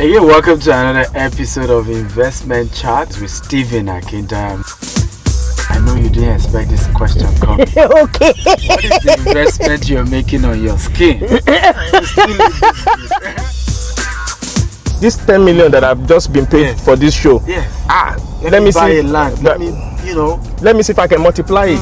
Hey, welcome to another episode of Investment Chat with Stephen Akinda. I know you didn't expect this question coming. Okay. What is the investment you're making on your skin? This 10 million that I've just been paid for this show. Yes. Let me buy see. a land. Let me see if I can multiply it.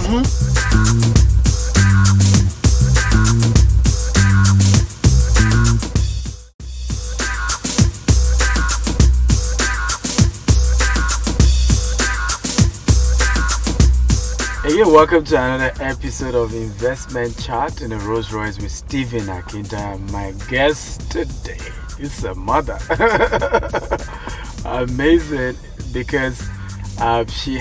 Hey, welcome to another episode of Investment Chat in a Royce with Stephen Akinda. My guest today is a mother. Amazing, because she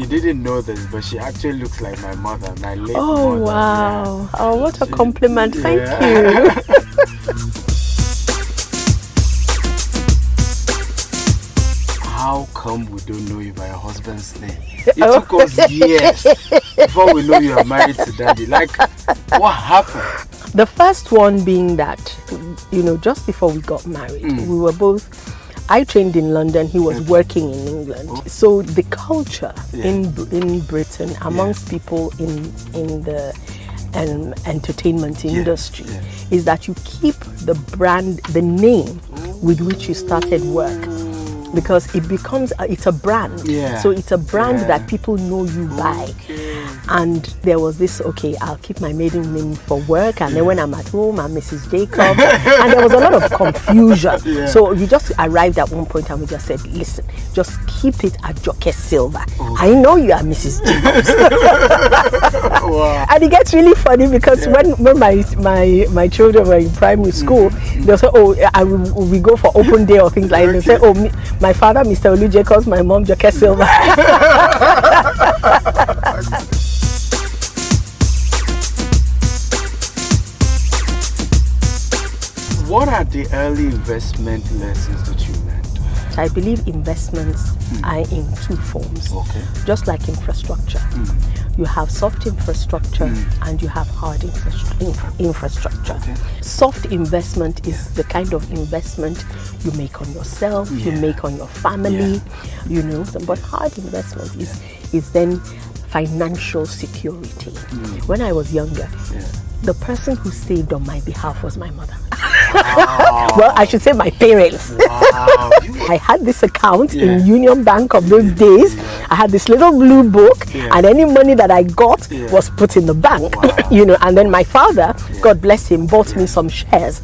didn't know this, but she actually looks like my mother, my late mother. Oh wow! Yeah. Oh, what a compliment! Thank you. How come we don't know you by your husband's name? It took us years before we know you are married to daddy. Like, what happened? The first one being that, just before we got married, we were both, I trained in London, he was working in England. So the culture in Britain amongst people in the entertainment industry is that you keep the brand, the name with which you started work. Because it's a brand. So it's a brand that people know you by. And there was this, I'll keep my maiden name for work, and then when I'm at home, I'm Mrs. Jacob. And there was a lot of confusion. So we just arrived at one point and we just said, listen, just keep it at Joke Silva. I know you are Mrs. Jacob. Wow. And it gets really funny because when my children were in primary school, they'll say, we go for open day or things like that. They'll say, my father, Mr. Olu Jacobs, my mom, Joke Silva. What are the early investment lessons that you learned? I believe investments are in two forms. Just like infrastructure. You have soft infrastructure and you have hard infrastructure. Soft investment is the kind of investment you make on yourself, you make on your family, but hard investment is then financial security. When I was younger, the person who saved on my behalf was my mother. Wow. Well, I should say my parents. Wow. I had this account in Union Bank of those days. I had this little blue book, and any money that I got was put in the bank. Wow. And then my father, God bless him, bought me some shares.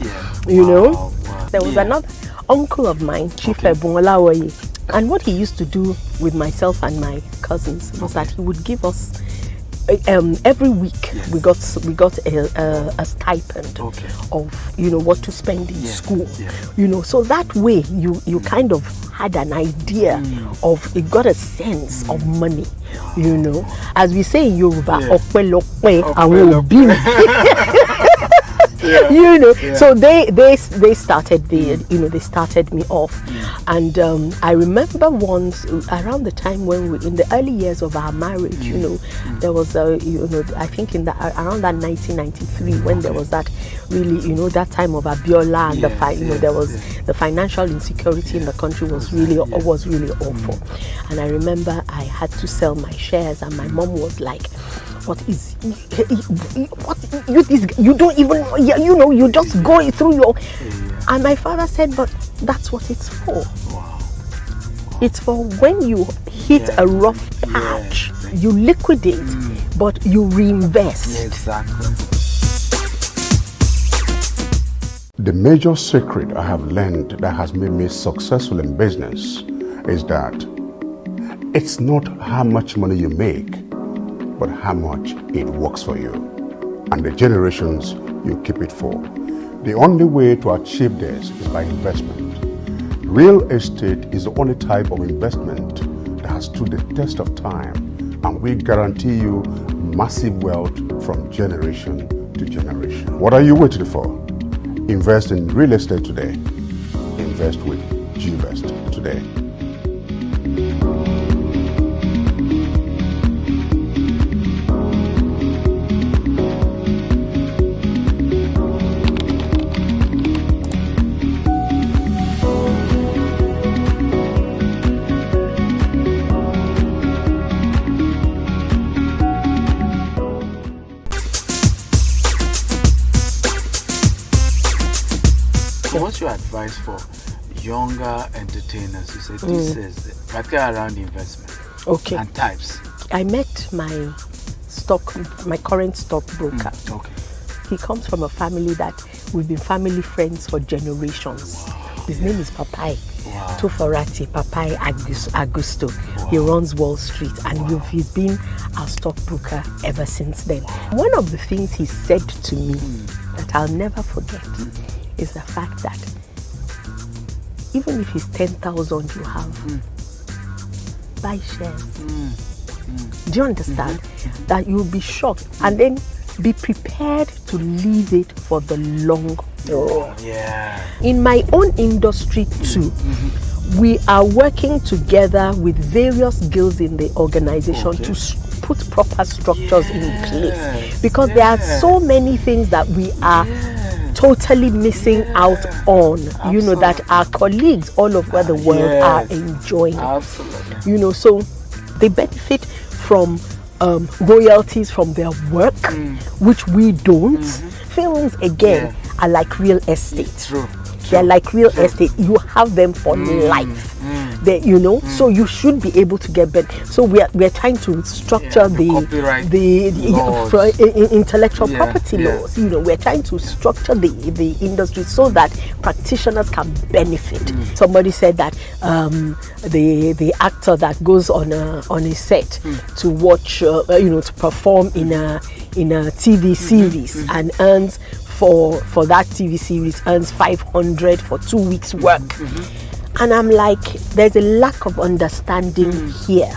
Wow. There was another uncle of mine, Chief Ebunolawoye, and what he used to do with myself and my cousins was that he would give us every week we got a stipend of what to spend in school, so that way you kind of had an idea of, it got a sense of money, as we say in Yoruba, so they started they started me off, and I remember once around the time when in the early years of our marriage, there was I think around that 1993 when there was that really that time of Abiola and there was the financial insecurity in the country was really awful, and I remember I had to sell my shares, and my mom was like, you don't even you just go through your, and my father said, but that's what it's for. It's for when you hit a rough patch, you liquidate, but you reinvest. Exactly. The major secret I have learned that has made me successful in business is that it's not how much money you make, but how much it works for you and the generations you keep it for. The only way to achieve this is by investment. Real estate is the only type of investment that has stood the test of time, and we guarantee you massive wealth from generation to generation. What are you waiting for? Invest in real estate today. Invest with G-Vest today. So what's your advice for younger entertainers? You said this is particularly around investment. Okay. And types. I met my current stockbroker. Okay. He comes from a family that we've been family friends for generations. Wow. His name is Papai. Wow. Toforati, Papai Augusto. Wow. He runs Wall Street, and he's been our stockbroker ever since then. One of the things he said to me that I'll never forget is the fact that even if it's 10,000 you have, buy shares. Do you understand? That you'll be shocked, and then be prepared to leave it for the long haul. Yeah. In my own industry too, we are working together with various guilds in the organization to put proper structures in place, because there are so many things that we are totally missing out on, you know, that our colleagues all over the world are enjoying. Absolutely. You know, so they benefit from royalties from their work, which we don't. Films, again, are like real estate. True. They're like real estate. You have them for life. They, you know, so you should be able to get better. So we're trying to structure the intellectual property laws. You know, we're trying to structure the industry so that practitioners can benefit. Somebody said that the actor that goes on a set to watch, you know, to perform in a TV series and earns for that TV series earns 500 for 2 weeks work. And I'm like, there's a lack of understanding here.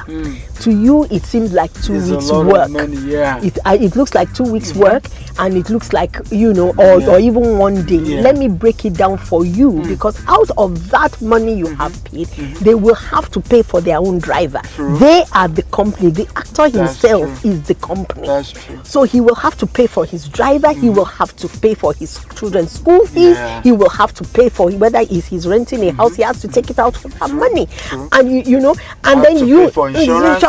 To you, it seems like 2 weeks work. It looks like 2 weeks work, and it looks like, you know, or even 1 day. Let me break it down for you, because out of that money you have paid, they will have to pay for their own driver. They are the company. The actor himself is the company. That's true. So he will have to pay for his driver. He will have to pay for his children's school fees. He will have to pay for whether he's renting a house. He has to take it out of that money. And you know, and then you for insurance,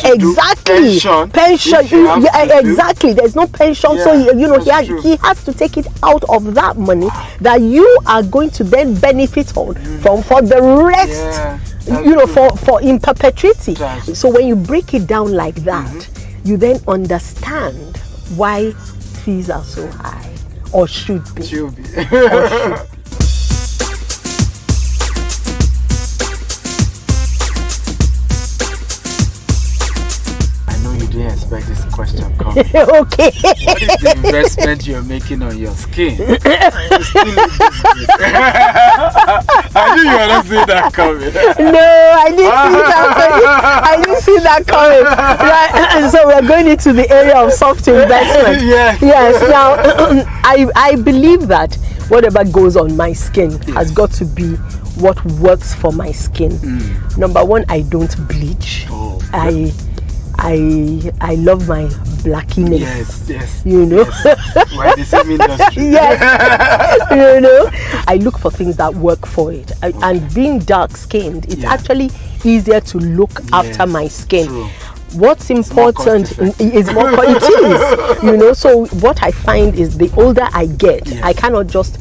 exactly, pension, exactly. There's no pension, so he has to take it out of that money that you are going to then benefit on from for the rest. You know, for in perpetuity. So when you break it down like that, you then understand why fees are so high, or should be. Or should be. Didn't expect this question coming. Okay. What is the investment you're making on your skin? I knew you were not seeing that coming. No, I didn't see that coming. Right. So we're going into the area of soft investment. Yes. Now, I believe that whatever goes on my skin has got to be what works for my skin. Number one, I don't bleach. I love my blackiness. Yes. You know? Yes. We're in the same industry. Yes. You know? I look for things that work for it. And being dark skinned, it's actually easier to look after my skin. True. What's important is more it is. You know, so what I find is the older I get, I cannot just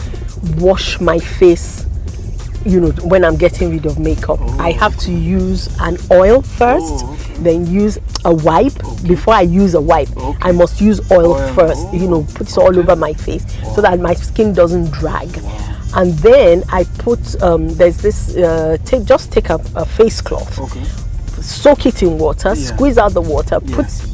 wash my face, you know, when I'm getting rid of makeup. I have to use an oil first, then use a wipe. Before I use a wipe, I must use oil first, you know, put it all over my face so that my skin doesn't drag. And then I put, there's this, just take a face cloth, soak it in water, squeeze out the water,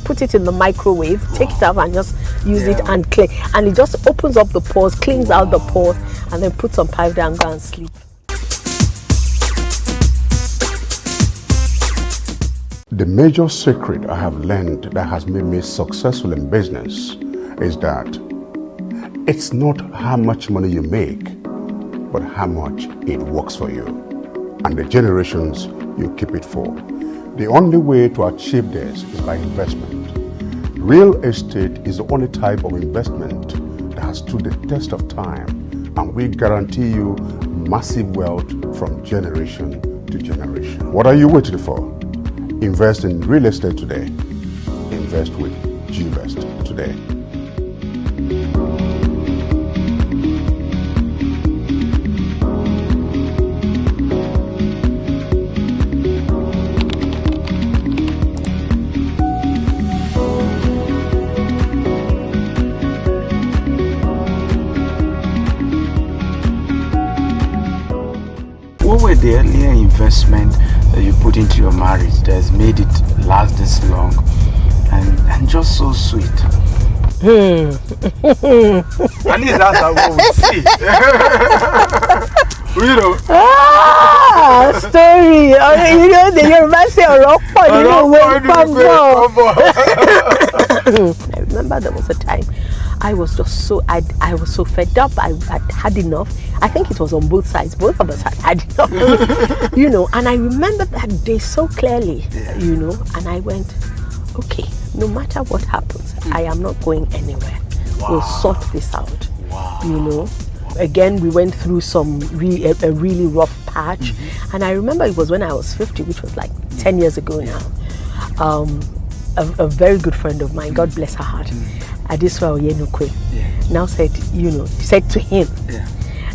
put it in the microwave, take it out and just use it and clean. And it just opens up the pores, cleans out the pores, and then put some powder and go and sleep. The major secret I have learned that has made me successful in business is that it's not how much money you make, but how much it works for you and the generations you keep it for. The only way to achieve this is by investment. Real estate is the only type of investment that has stood the test of time, and we guarantee you massive wealth from generation to generation. What are you waiting for? Invest in real estate today. Invest with G-Vest today. what were the earlier investment that you put into your marriage that has made it last this long and just so sweet? And that's what we see. You know. Story. You know, the Yoruba say, I remember there was a time I was just so, I was so fed up. I had enough. I think it was on both sides. Both of us had enough. You know, and I remember that day so clearly, you know, and I went, okay, no matter what happens, I am not going anywhere. Wow. We'll sort this out. Wow. You know. Again, we went through a really rough patch, and I remember it was when I was 50, which was like 10 years ago now. A very good friend of mine, God bless her heart, Adiswa Oyenukwe, now said, you know, said to him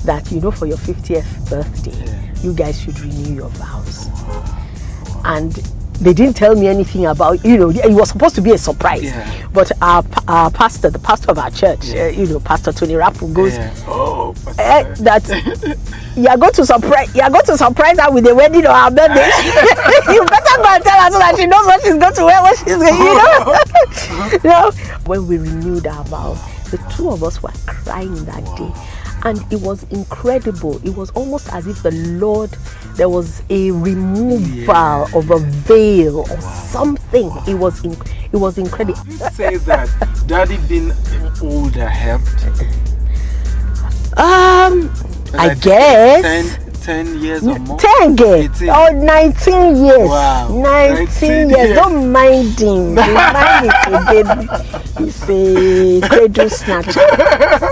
that, you know, for your 50th birthday, you guys should renew your vows. And they didn't tell me anything about, you know, it was supposed to be a surprise. But our pastor, the pastor of our church, you know, Pastor Tony Rapu goes, that you're going to surprise her with a wedding or her birthday. You better go and tell her so that she knows what she's going to wear, what she's going to, you know. When we renewed our vows, the two of us were crying that day. And it was incredible. It was almost as if the Lord, there was a removal of a veil or something. It was incredible. You say that Daddy being older helped? I guess 10 years or more? 10 years. 19 years. Wow. 19 years. Don't mind him. He's a cradle snatcher.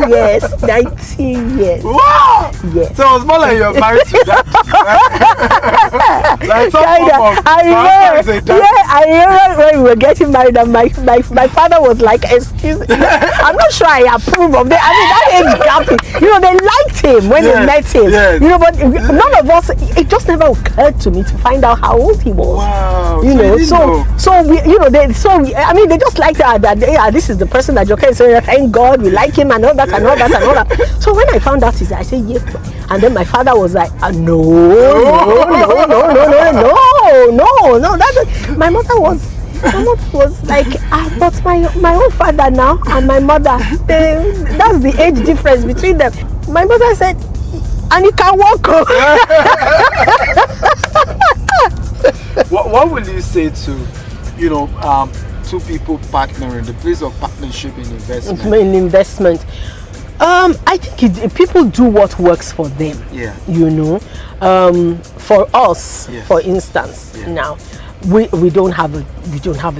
Yes, 19 years. Wow! Yes. So it was more like you're married to that. Like some I remember when we were getting married and my father was like, excuse me, I'm not sure I approve of that. I mean, that age gap, you know, they liked him when they met him. You know, but none of us, it just never occurred to me to find out how old he was. Wow. You know, so we, you know, they just liked that this is the person that Joke is saying, thank God we like him and all that and all that and all that. So when I found out, I said, yeah. And then my father was like, no. My mother was like, but my own father now and my mother, that's the age difference between them. My mother said, and you can walk. What will you say to, you know, two people partnering, the place of partnership in investment? I think people do what works for them. You know, for us, for instance, now we don't have a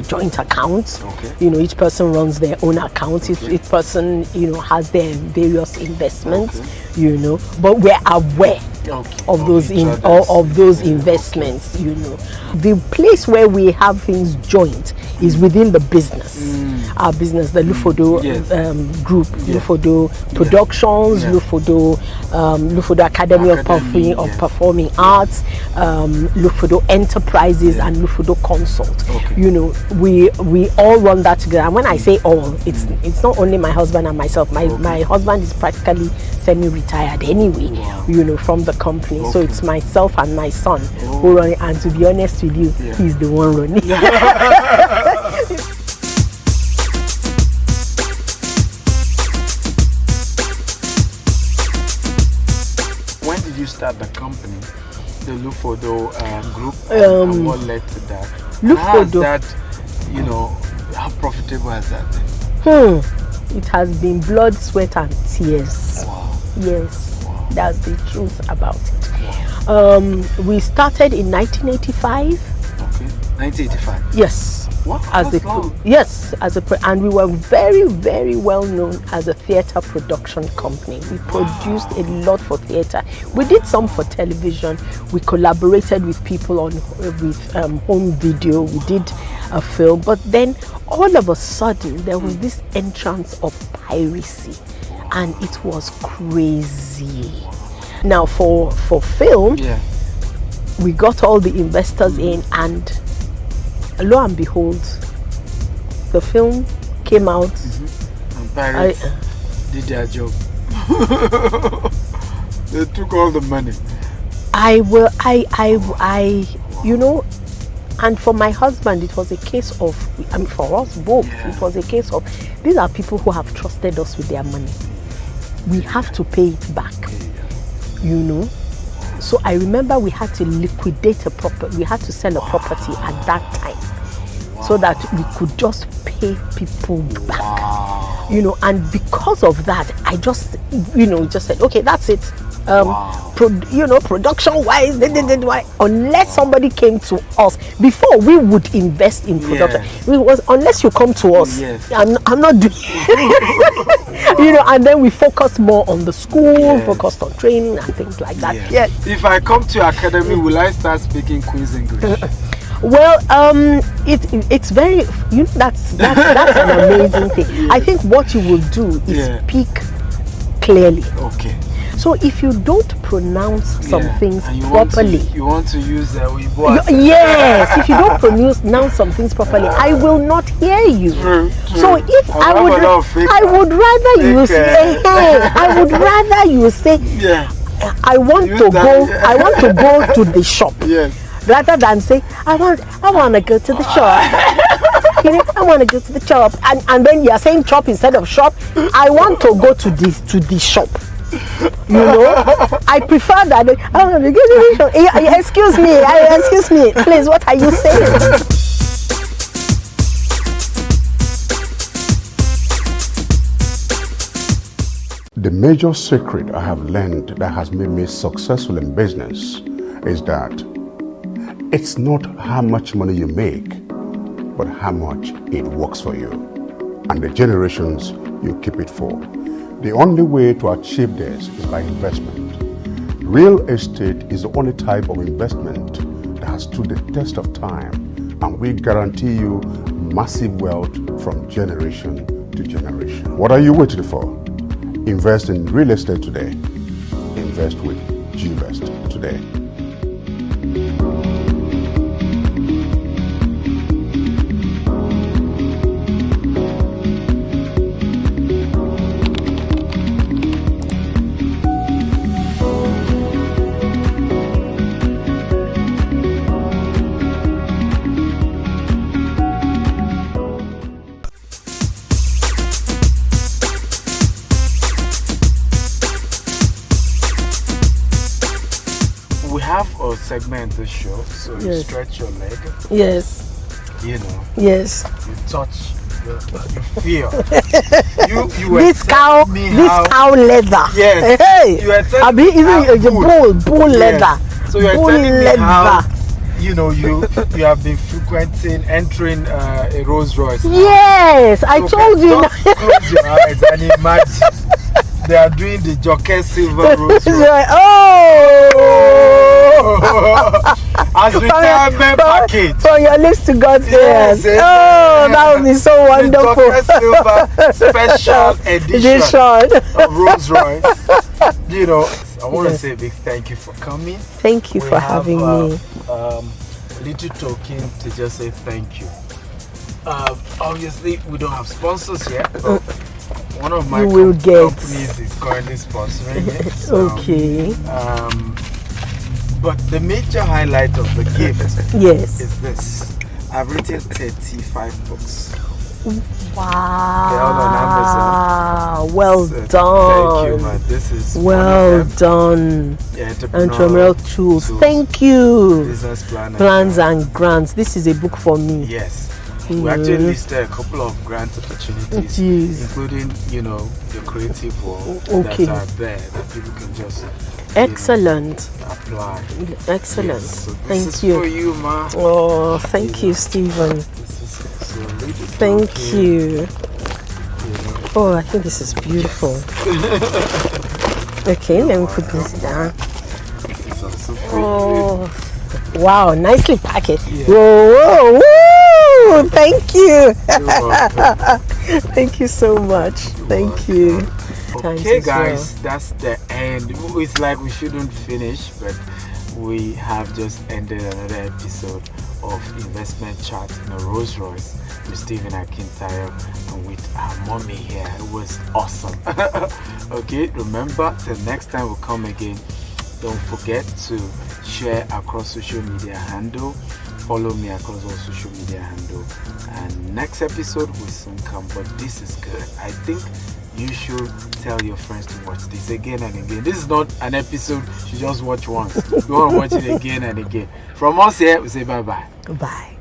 joint account. You know, each person runs their own account. Each person, you know, has their various investments. You know, but we're aware of those investments. You know, the place where we have things joint is within the business. Our business, the Lufodo group, Lufodo Productions, Lufodo Academy of Performing Arts, Lufodo Enterprises, and Lufodo Consult. You know, we all run that together. And when I say all, it's not only my husband and myself. My husband is practically semi-retired anyway. You know, from the company. So it's myself and my son who run it. And to be honest with you, he's the one running. When did you start the company, the Lufodo group, and what led to that? Lufodo. How has that, you know, how profitable has that been? It has been blood, sweat, and tears. Wow. Yes, that's the truth about it. We started in 1985. Okay, 1985. Yes. What? And we were very, very well known as a theatre production company. We produced a lot for theatre. We did some for television. We collaborated with people with home video. We did a film, but then all of a sudden there was this entrance of piracy, and it was crazy. Now for film, we got all the investors in, and lo and behold, the film came out. And pirates did their job. They took all the money. I you know, and for my husband, it was a case of, I mean, for us both, it was a case of, these are people who have trusted us with their money. We have to pay it back, you know. So I remember we had to liquidate a property, we had to sell a property at that time, so that we could just pay people back, you know. And because of that, I just, you know, just said, okay, that's it. You know, production wise, unless somebody came to us before we would invest in production. Unless you come to us, I'm not doing you know. And then we focus more on the school, focused on training and things like that. Yes. If I come to your academy, will I start speaking Queen's English? Well, it's very, you know, that's an amazing thing. I think what you will do is speak clearly. Okay. So if you don't pronounce some things properly, you want to use yes, if you don't pronounce some things properly, I will not hear you. True. So if I would rather you say, I would rather you say, I want to go to the shop. Yes. Rather than say, I want to go to the shop. You know, I want to go to the shop, and then you're saying shop instead of shop. I want to go to the shop. You know, I prefer that. I want to go to the shop. Excuse me, please. What are you saying? The major secret I have learned that has made me successful in business is that it's not how much money you make, but how much it works for you and the generations you keep it for. The only way to achieve this is by investment. Real estate is the only type of investment that has stood the test of time, and we guarantee you massive wealth from generation to generation. What are you waiting for? Invest in real estate today. Invest with G-Vest today. Segment the show, so you stretch your leg. Yes. You know. Yes. You touch. You feel. you this cow leather. Yes. Hey. You are telling me bull leather. So you are telling me how, you know, you have been entering a Rolls Royce. Yes, I told you. Just close your eyes and imagine. They are doing the Joke Silva Rolls Royce. As retirement package. From your lips to God's ears. That would be so wonderful. The Joke Silva special edition of Rolls Royce. You know, I want to say a big thank you for coming. Thank you for having me. Little token to just say thank you. Obviously, we don't have sponsors yet, but one of my companies is currently sponsoring it. So, okay. But the major highlight of the gift is this. I've written 35 books. Wow. They're all on Amazon. Well done. Thank you, man. This is well done. Entrepreneurial tools. Thank you. Business plans and grants. This is a book for me. Yes. We actually listed a couple of grant opportunities, including, you know, the creative world that are there that people can just excellent apply. Excellent. Yes, so thank you. For you, ma. Oh, thank you, Stephen. Thank you. Oh, I think this is beautiful. Okay, let me put this down. This is also oh, wow, nicely packaged. Yeah. Whoa, whoa, thank you. Thank you so much. Thank you. Okay, guys, that's the end. It's like we shouldn't finish, but we have just ended another episode of Investment Chat in a Rolls Royce with Stephen Akintayo and with our mommy here. It was awesome. Okay, remember the next time we come again, Don't forget to share across social media handle. Follow me across all social media handle. And next episode will soon come, but this is good. I think you should tell your friends to watch this again and again. This is not an episode you just watch once. You want to watch it again and again. From us here, we say bye-bye. Bye.